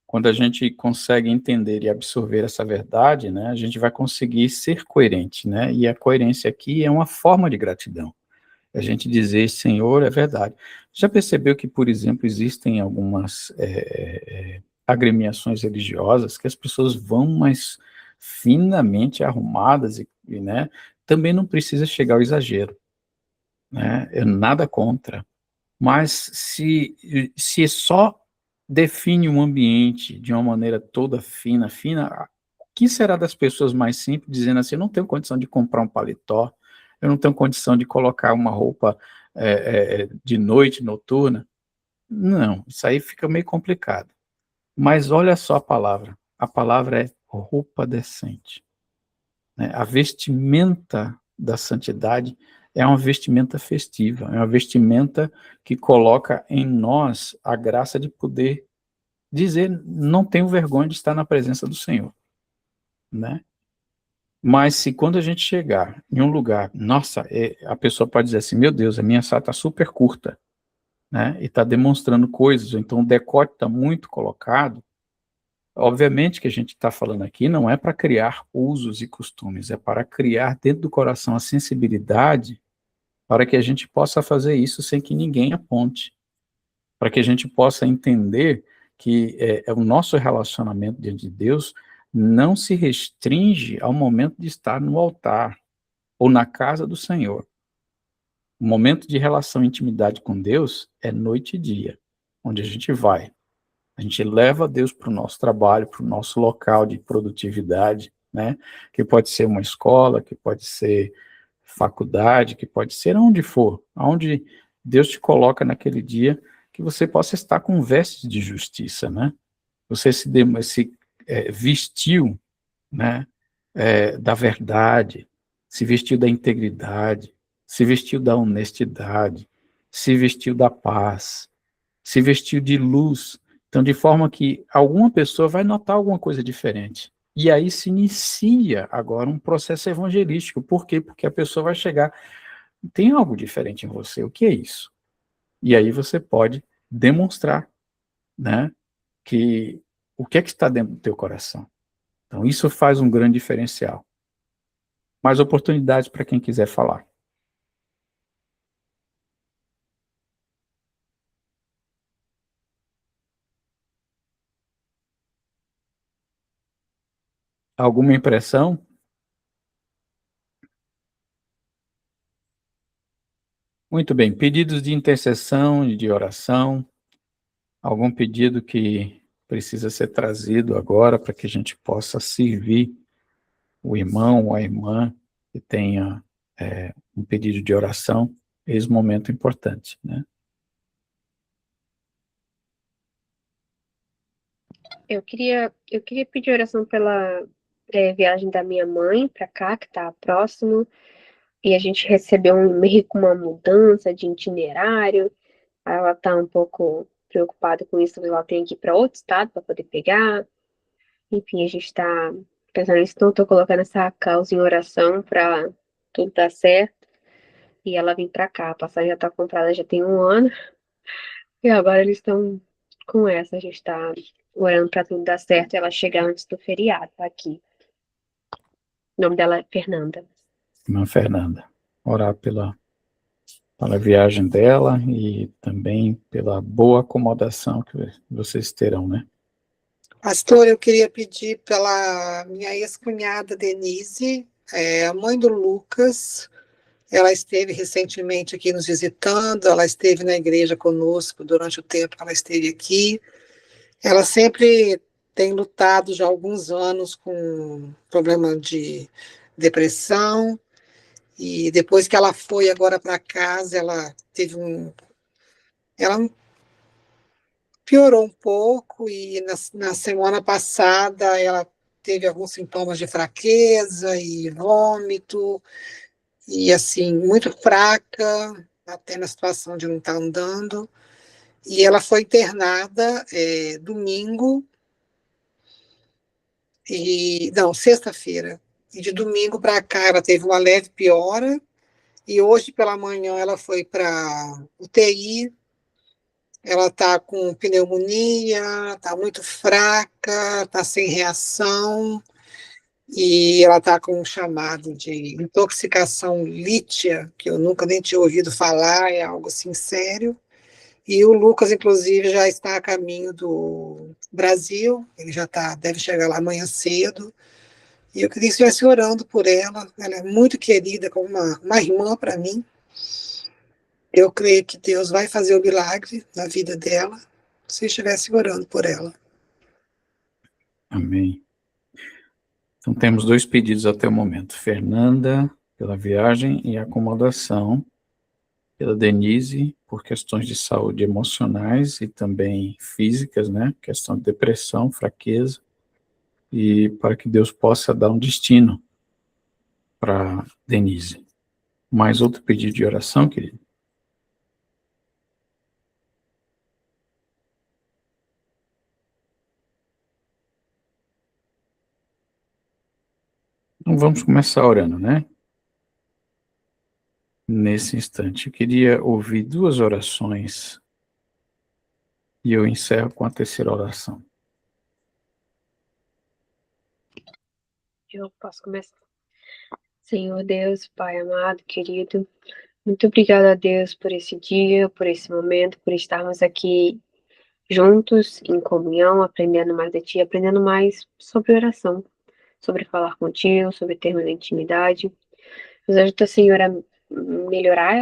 Quando a gente consegue entender e absorver essa verdade, né, a gente vai conseguir ser coerente, né? E a coerência aqui é uma forma de gratidão. A gente dizer, Senhor, é verdade. Já percebeu que, por exemplo, existem algumas agremiações religiosas que as pessoas vão mais finamente arrumadas né? Também não precisa chegar ao exagero, né? Eu nada contra, mas se só define um ambiente de uma maneira toda fina, que será das pessoas mais simples dizendo assim, eu não tenho condição de comprar um paletó, eu não tenho condição de colocar uma roupa de noite, noturna? Não, isso aí fica meio complicado. Mas olha só a palavra é roupa decente, né? A vestimenta da santidade é uma vestimenta festiva, é uma vestimenta que coloca em nós a graça de poder dizer, não tenho vergonha de estar na presença do Senhor, né? Mas se quando a gente chegar em um lugar, nossa, a pessoa pode dizer assim, meu Deus, a minha saia está super curta, né? E está demonstrando coisas, ou então o decote está muito colocado. Obviamente que a gente está falando aqui não é para criar usos e costumes, é para criar dentro do coração a sensibilidade para que a gente possa fazer isso sem que ninguém aponte, para que a gente possa entender que o nosso relacionamento diante de Deus não se restringe ao momento de estar no altar ou na casa do Senhor. O momento de relação e intimidade com Deus é noite e dia, onde a gente vai. A gente leva Deus para o nosso trabalho, para o nosso local de produtividade, né? Que pode ser uma escola, que pode ser faculdade, que pode ser onde for, aonde Deus te coloca naquele dia, que você possa estar com vestes de justiça, né? Você se vestiu, né? Da verdade, se vestiu da integridade, se vestiu da honestidade, se vestiu da paz, se vestiu de luz. Então, de forma que alguma pessoa vai notar alguma coisa diferente. E aí se inicia agora um processo evangelístico. Por quê? Porque a pessoa vai chegar, tem algo diferente em você, o que é isso? E aí você pode demonstrar, né, que o que é que está dentro do teu coração. Então, isso faz um grande diferencial. Mais oportunidades para quem quiser falar. Alguma impressão? Muito bem. Pedidos de intercessão, de oração. Algum pedido que precisa ser trazido agora para que a gente possa servir o irmão ou a irmã que tenha um pedido de oração, esse momento importante, né? Eu queria pedir oração pela viagem da minha mãe para cá, que está próximo, e a gente recebeu meio com uma mudança de itinerário. Ela está um pouco preocupada com isso, ela tem que ir para outro estado para poder pegar. Enfim, a gente está pensando nisso, então eu estou colocando essa causa em oração para tudo dar certo e ela vir para cá. A passagem já está comprada já tem 1 ano e agora eles estão com essa. A gente está orando para tudo dar certo e ela chegar antes do feriado aqui. O nome dela é Fernanda. Irmã Fernanda, orar pela viagem dela e também pela boa acomodação que vocês terão, né? Pastor, eu queria pedir pela minha ex-cunhada Denise, a mãe do Lucas. Ela esteve recentemente aqui nos visitando, ela esteve na igreja conosco durante o tempo que ela esteve aqui. Ela sempre tem lutado já há alguns anos com problema de depressão, e depois que ela foi agora para casa, ela piorou um pouco, e na semana passada ela teve alguns sintomas de fraqueza e vômito, e assim, muito fraca, até na situação de não estar andando. E ela foi internada domingo, não, sexta-feira. E de domingo para cá ela teve uma leve piora, e hoje pela manhã ela foi para UTI. Ela está com pneumonia, está muito fraca, está sem reação, e ela está com um chamado de intoxicação lítia, que eu nunca nem tinha ouvido falar, é algo assim sério. E o Lucas, inclusive, já está a caminho do Brasil, ele deve chegar lá amanhã cedo, e eu queria que estivesse orando por ela. Ela é muito querida, como uma irmã para mim. Eu creio que Deus vai fazer o milagre na vida dela, se estivesse orando por ela. Amém. Então, temos 2 pedidos até o momento. Fernanda, pela viagem e acomodação. Pela Denise, por questões de saúde emocionais e também físicas, né? Questão de depressão, fraqueza. E para que Deus possa dar um destino para Denise. Mais outro pedido de oração, querido? Então vamos começar orando, né? Nesse instante, eu queria ouvir 2 orações e eu encerro com a terceira oração. Eu posso começar. Senhor Deus, Pai amado, querido, muito obrigada a Deus por esse dia, por esse momento, por estarmos aqui juntos, em comunhão, aprendendo mais de Ti, aprendendo mais sobre oração, sobre falar contigo, sobre termos de intimidade. Nos ajuda, Senhor, a melhorar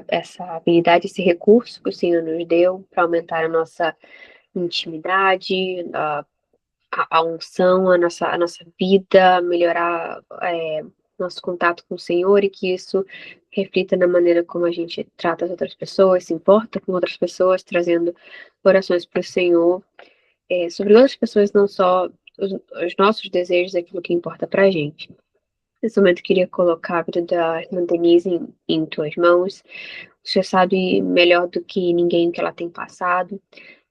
essa habilidade, esse recurso que o Senhor nos deu para aumentar a nossa intimidade, a unção, a nossa vida, melhorar nosso contato com o Senhor e que isso reflita na maneira como a gente trata as outras pessoas, se importa com outras pessoas, trazendo orações para o Senhor, sobre outras pessoas, não só os nossos desejos, aquilo que importa para a gente. Nesse momento, eu queria colocar a vida da irmã Denise em tuas mãos. O Senhor sabe melhor do que ninguém o que ela tem passado.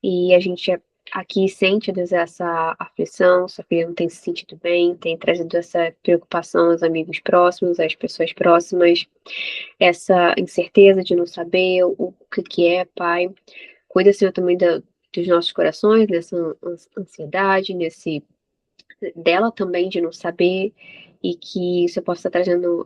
E a gente aqui sente, Deus, essa aflição. Sua filha não tem se sentido bem, tem trazido essa preocupação aos amigos próximos, às pessoas próximas. Essa incerteza de não saber o que é, Pai. Cuida, Senhor, também dos nossos corações, nessa ansiedade, dela também de não saber, e que isso possa estar trazendo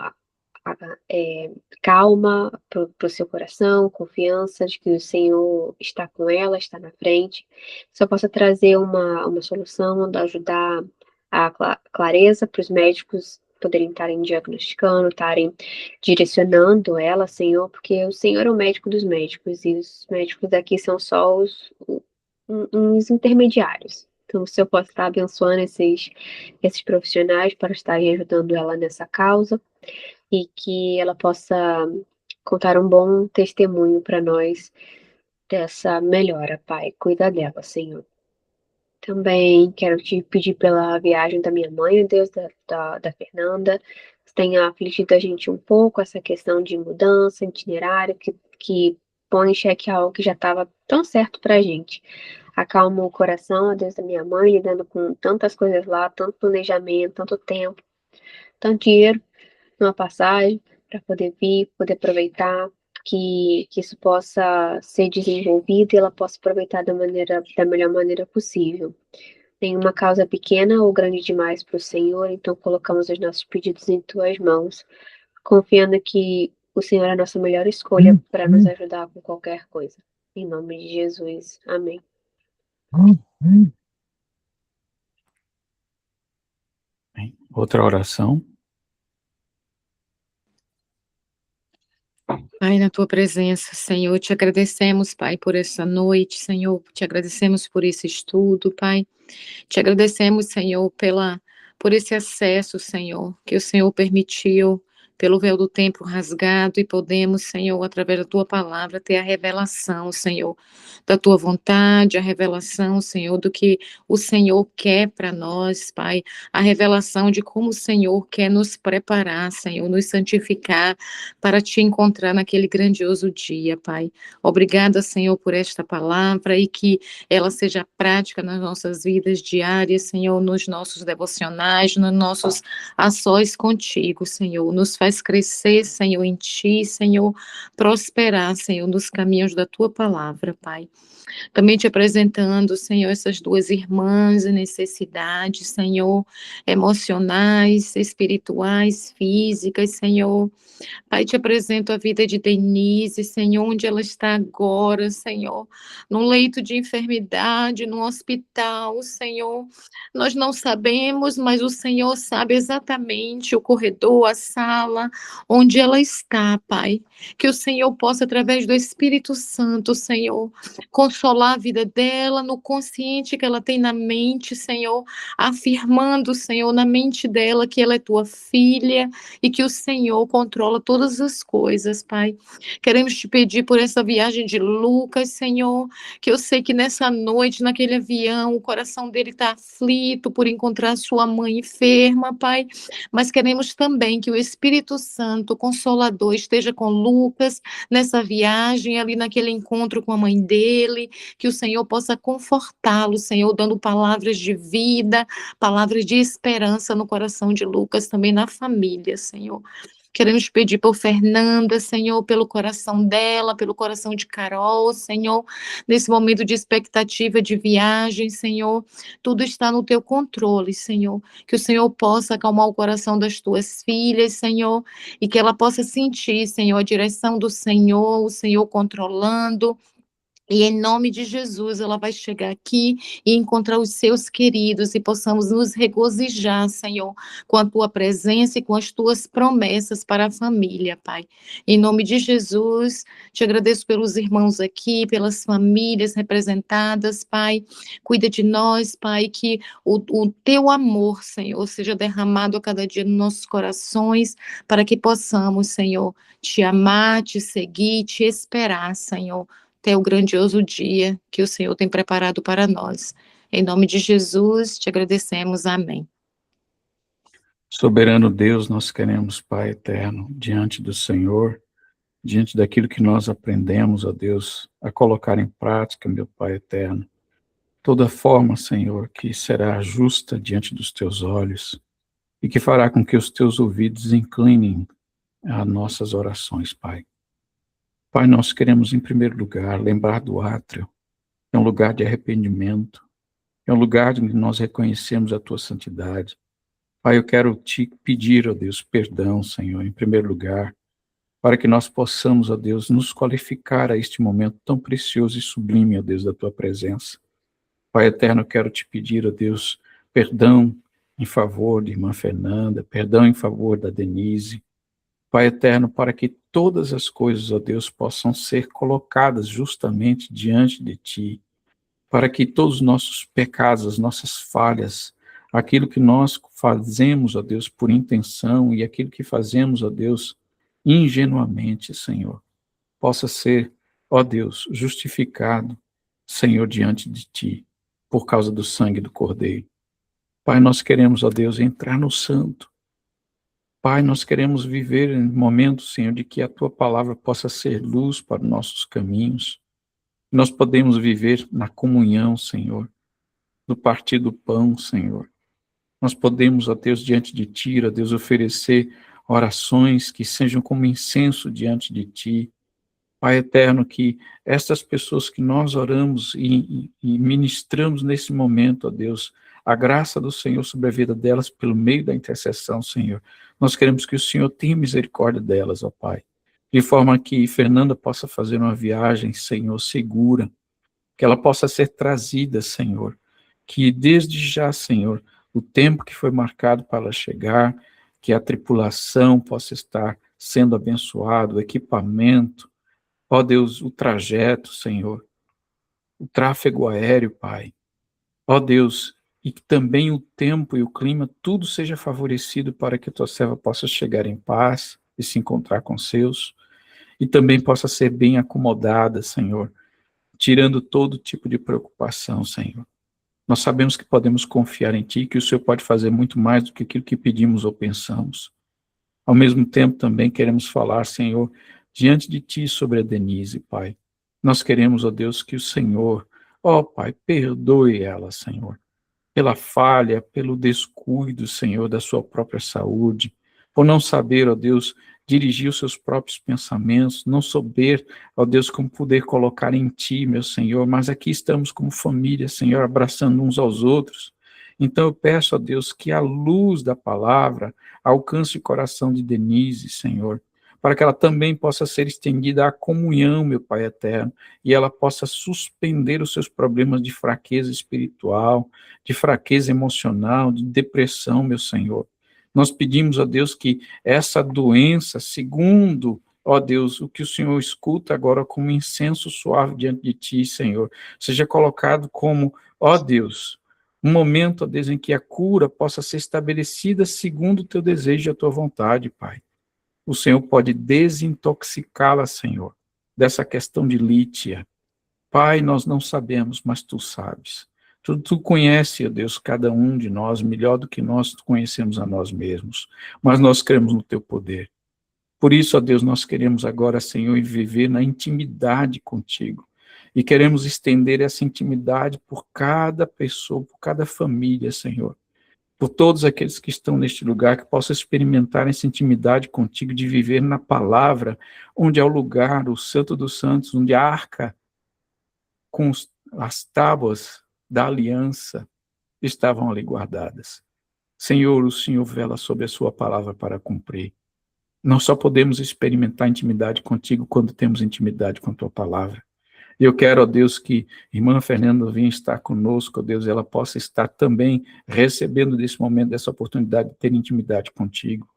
calma para o seu coração, confiança de que o Senhor está com ela, está na frente, só possa trazer uma solução, ajudar a clareza para os médicos poderem estarem diagnosticando, estarem direcionando ela, Senhor, porque o Senhor é o médico dos médicos, e os médicos aqui são só uns intermediários. Então, se eu posso estar abençoando esses profissionais para estarem ajudando ela nessa causa e que ela possa contar um bom testemunho para nós dessa melhora, Pai. Cuida dela, Senhor. Também quero te pedir pela viagem da minha mãe, Deus, da Fernanda, que tenha afligido a gente um pouco essa questão de mudança, itinerário, que põe em xeque algo que já estava tão certo para a gente. Acalma o coração, ó Deus, da minha mãe, lidando com tantas coisas lá, tanto planejamento, tanto tempo, tanto dinheiro numa passagem para poder vir, poder aproveitar, que isso possa ser desenvolvido e ela possa aproveitar da melhor maneira possível. Nenhuma causa pequena ou grande demais para o Senhor, então colocamos os nossos pedidos em tuas mãos, confiando que o Senhor é a nossa melhor escolha para nos ajudar com qualquer coisa. Em nome de Jesus. Amém. Outra oração. Pai, na tua presença, Senhor, te agradecemos, Pai, por essa noite, Senhor, te agradecemos por esse estudo, Pai, te agradecemos, Senhor, por esse acesso, Senhor, que o Senhor permitiu pelo véu do templo rasgado e podemos, Senhor, através da tua palavra, ter a revelação, Senhor, da tua vontade, a revelação, Senhor, do que o Senhor quer para nós, Pai, a revelação de como o Senhor quer nos preparar, Senhor, nos santificar para te encontrar naquele grandioso dia, Pai. Obrigada, Senhor, por esta palavra e que ela seja prática nas nossas vidas diárias, Senhor, nos nossos devocionais, nos nossos ações contigo, Senhor. Nos faz crescer, Senhor, em ti, Senhor, prosperar, Senhor, nos caminhos da tua palavra, Pai. Também te apresentando, Senhor, essas 2 irmãs em necessidades, Senhor, emocionais, espirituais, físicas, Senhor. Pai, te apresento a vida de Denise, Senhor, onde ela está agora, Senhor, num leito de enfermidade, num hospital, Senhor. Nós não sabemos, mas o Senhor sabe exatamente o corredor, a sala, dela, onde ela está, Pai. Que o Senhor possa, através do Espírito Santo, Senhor, consolar a vida dela, no consciente que ela tem na mente, Senhor, afirmando, Senhor, na mente dela que ela é tua filha e que o Senhor controla todas as coisas, Pai. Queremos te pedir por essa viagem de Lucas, Senhor, que eu sei que nessa noite, naquele avião, o coração dele está aflito por encontrar sua mãe enferma, Pai, mas queremos também que o Espírito Santo, Consolador, esteja com Lucas nessa viagem, ali naquele encontro com a mãe dele, que o Senhor possa confortá-lo, Senhor, dando palavras de vida, palavras de esperança no coração de Lucas, também na família, Senhor. Queremos pedir por Fernanda, Senhor, pelo coração dela, pelo coração de Carol, Senhor, nesse momento de expectativa de viagem, Senhor, tudo está no teu controle, Senhor, que o Senhor possa acalmar o coração das tuas filhas, Senhor, e que ela possa sentir, Senhor, a direção do Senhor, o Senhor controlando. E em nome de Jesus, ela vai chegar aqui e encontrar os seus queridos e possamos nos regozijar, Senhor, com a tua presença e com as tuas promessas para a família, Pai. Em nome de Jesus, te agradeço pelos irmãos aqui, pelas famílias representadas, Pai. Cuida de nós, Pai, que o teu amor, Senhor, seja derramado a cada dia nos nossos corações, para que possamos, Senhor, te amar, te seguir, te esperar, Senhor, até o grandioso dia que o Senhor tem preparado para nós. Em nome de Jesus, te agradecemos. Amém. Soberano Deus, nós queremos, Pai eterno, diante do Senhor, diante daquilo que nós aprendemos, ó Deus, a colocar em prática, meu Pai eterno, toda forma, Senhor, que será justa diante dos teus olhos e que fará com que os teus ouvidos inclinem a nossas orações, Pai. Pai, nós queremos, em primeiro lugar, lembrar do átrio, é um lugar de arrependimento, é um lugar onde nós reconhecemos a tua santidade. Pai, eu quero te pedir, ó Deus, perdão, Senhor, em primeiro lugar, para que nós possamos, ó Deus, nos qualificar a este momento tão precioso e sublime, ó Deus, da tua presença. Pai eterno, eu quero te pedir, ó Deus, perdão em favor de irmã Fernanda, perdão em favor da Denise, Pai eterno, para que todas as coisas, ó Deus, possam ser colocadas justamente diante de Ti, para que todos os nossos pecados, as nossas falhas, aquilo que nós fazemos, ó Deus, por intenção e aquilo que fazemos, ó Deus, ingenuamente, Senhor, possa ser, ó Deus, justificado, Senhor, diante de Ti, por causa do sangue do Cordeiro. Pai, nós queremos, ó Deus, entrar no santo. Pai, nós queremos viver em momentos, Senhor, de que a Tua palavra possa ser luz para os nossos caminhos. Nós podemos viver na comunhão, Senhor, no partir do pão, Senhor. Nós podemos, ó Deus, diante de Ti, ó Deus, oferecer orações que sejam como incenso diante de Ti. Pai eterno, que estas pessoas que nós oramos e ministramos nesse momento, ó Deus, a graça do Senhor sobre a vida delas pelo meio da intercessão, Senhor. Nós queremos que o Senhor tenha misericórdia delas, ó Pai, de forma que Fernanda possa fazer uma viagem, Senhor, segura, que ela possa ser trazida, Senhor, que desde já, Senhor, o tempo que foi marcado para ela chegar, que a tripulação possa estar sendo abençoada, o equipamento, ó Deus, o trajeto, Senhor, o tráfego aéreo, Pai, ó Deus, e que também o tempo e o clima, tudo seja favorecido para que a tua serva possa chegar em paz e se encontrar com seus, e também possa ser bem acomodada, Senhor, tirando todo tipo de preocupação, Senhor. Nós sabemos que podemos confiar em Ti, que o Senhor pode fazer muito mais do que aquilo que pedimos ou pensamos. Ao mesmo tempo, também queremos falar, Senhor, diante de Ti sobre a Denise, Pai. Nós queremos, ó Deus, que o Senhor, ó Pai, perdoe ela, Senhor, pela falha, pelo descuido, Senhor, da sua própria saúde, por não saber, ó Deus, dirigir os seus próprios pensamentos, não saber, ó Deus, como poder colocar em Ti, meu Senhor, mas aqui estamos como família, Senhor, abraçando uns aos outros. Então eu peço, ó Deus, que a luz da palavra alcance o coração de Denise, Senhor, para que ela também possa ser estendida à comunhão, meu Pai eterno, e ela possa suspender os seus problemas de fraqueza espiritual, de fraqueza emocional, de depressão, meu Senhor. Nós pedimos, ó Deus, que essa doença, segundo, ó Deus, o que o Senhor escuta agora como incenso suave diante de Ti, Senhor, seja colocado como, ó Deus, um momento, ó Deus, em que a cura possa ser estabelecida segundo o Teu desejo e a Tua vontade, Pai. O Senhor pode desintoxicá-la, Senhor, dessa questão de lítia. Pai, nós não sabemos, mas Tu sabes. Tu conhece, ó Deus, cada um de nós melhor do que nós conhecemos a nós mesmos, mas nós cremos no Teu poder. Por isso, ó Deus, nós queremos agora, Senhor, viver na intimidade contigo. E queremos estender essa intimidade por cada pessoa, por cada família, Senhor. Por todos aqueles que estão neste lugar, que possam experimentar essa intimidade contigo, de viver na palavra, onde é o lugar, o Santo dos Santos, onde a arca com as tábuas da aliança estavam ali guardadas. Senhor, o Senhor vela sobre a sua palavra para cumprir. Nós só podemos experimentar intimidade contigo quando temos intimidade com a tua palavra. E eu quero, ó Deus, que irmã Fernanda venha estar conosco, ó Deus, ela possa estar também recebendo desse momento, dessa oportunidade de ter intimidade contigo.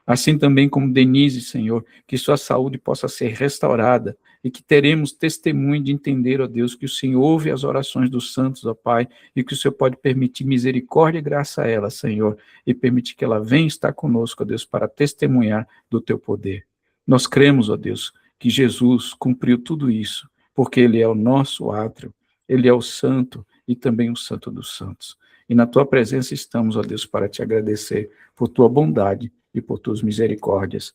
Assim também como Denise, Senhor, que sua saúde possa ser restaurada e que teremos testemunho de entender, ó Deus, que o Senhor ouve as orações dos santos, ó Pai, e que o Senhor pode permitir misericórdia e graça a ela, Senhor, e permitir que ela venha estar conosco, ó Deus, para testemunhar do teu poder. Nós cremos, ó Deus, que Jesus cumpriu tudo isso, porque ele é o nosso átrio, ele é o santo e também o santo dos santos. E na tua presença estamos, ó Deus, para te agradecer por tua bondade e por tuas misericórdias.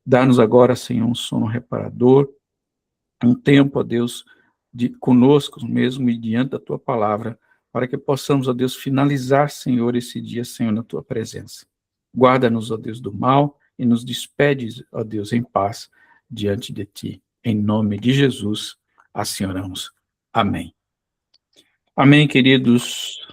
Dá-nos agora, Senhor, um sono reparador, um tempo, ó Deus, conosco mesmo e diante da tua palavra, para que possamos, ó Deus, finalizar, Senhor, esse dia, Senhor, na tua presença. Guarda-nos, ó Deus, do mal e nos despede, ó Deus, em paz diante de ti. Em nome de Jesus, assim oramos. Amém. Amém, queridos.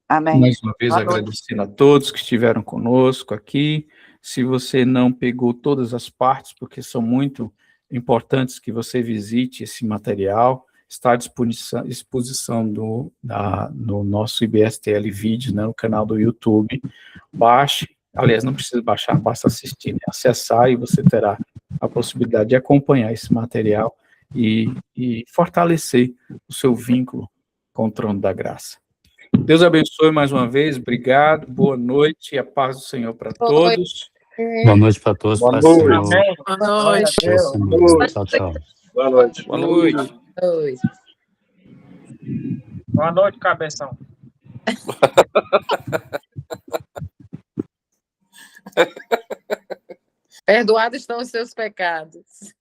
Amém. Mais uma vez Boa noite. agradecendo a todos que estiveram conosco aqui. Se você não pegou todas as partes, porque são muito importantes que você visite esse material, está à disposição no nosso IBSTL Vídeos, né, no canal do YouTube. Baixe, aliás, não precisa baixar, basta assistir, né, acessar e você terá a possibilidade de acompanhar esse material e fortalecer o seu vínculo com o trono da graça. Deus abençoe mais uma vez, obrigado, boa noite e a paz do Senhor para todos. Boa noite para todos. Boa paz do noite. Senhor. Amém. Boa noite. Tchau, tchau. Boa noite. Boa noite. Boa noite, cabeção. Perdoados estão os seus pecados.